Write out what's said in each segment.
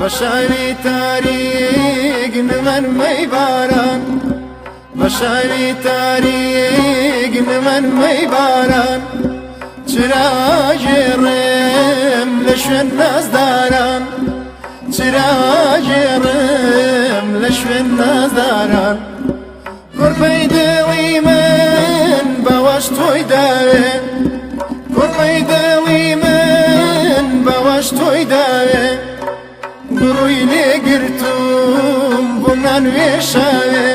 بەشاوی تاریک نمەن مەیباران بەشاوی تاریک نمەن مەیباران چراژێڕێم لە شوێن نازداران چراژێڕێم لە شوێن نازداران گۆرپەی دڵی من بەوەش تۆی داوێ گۆرپەی دڵی من بەوەش تۆی داوێ بڕووی لێگرتوم بۆ نانوێشاوێ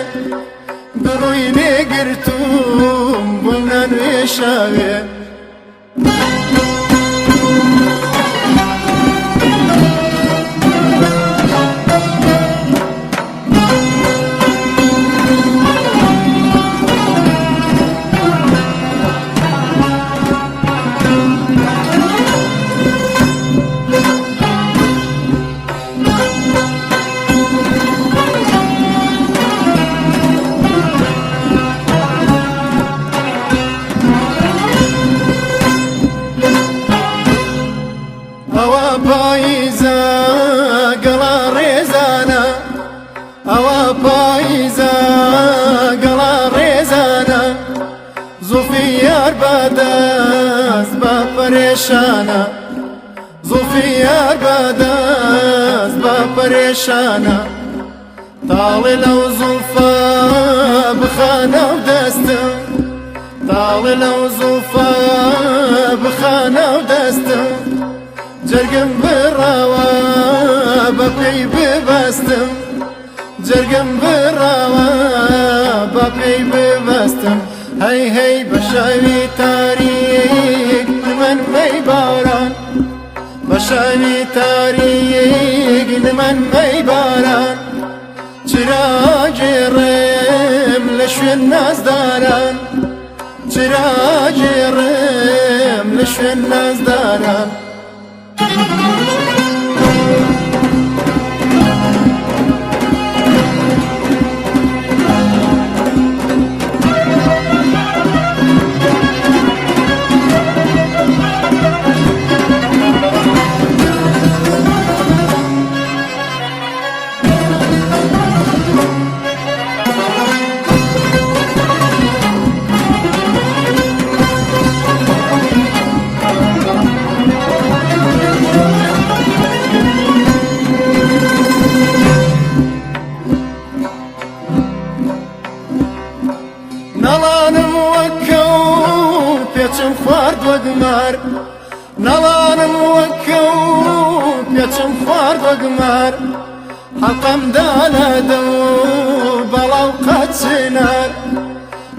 بڕووی لێگرتوم بۆ نانوێشاوێ ئەوە پاییزە گەڵا ڕێزانە ئەوە پاییزە گەڵا ڕێزانە زوڵفی یار بەدەست بە پەرێشانە زوڵفی یار بەدەست بە پەرێشانە تاڵێ لەو زوڵفە بخانە و دەستم تاڵێ لەو زوڵفە بخانە و دەستم جەرگم بڕاوە بە پێی ببەستم جەرگم بڕاوە بە پێی ببەستم هەی هەی بە شاوی تاریک نمەن مەیباران بە شاوی تاریک نمەن مەیباران چراژێڕێم لە شوێن نازداران چراژێڕێم لە شوێن نازداران نەڵانم وەکە و پێچم خوارد وەگمار نەڵانم وەکە و پێچم خوارد وەگمار حەڵقەمدا لەدە و بەڵاو قەت چنار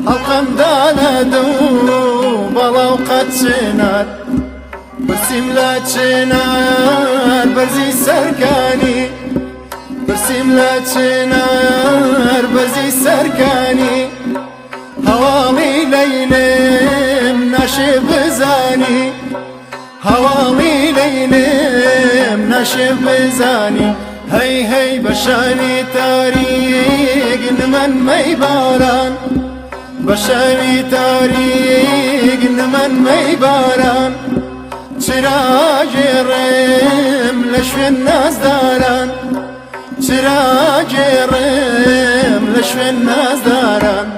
حەڵقەمدا لەدە و بەڵاو قەت چنار برسیم لە چنار بەرزی سەرکانی برسیم لە چنار بەرزی سەرکانی هەواڵی لەیلێم ناشێ بزانی هەواڵی لەیلێم ناشێ بزانی هەی هەی بە شاوی تاریک نمەن مەیباران بە شاوی تاریک نمەن مەیباران چراژێڕێم لە شوێن نازداران چراژێڕێم لە شوێن نازداران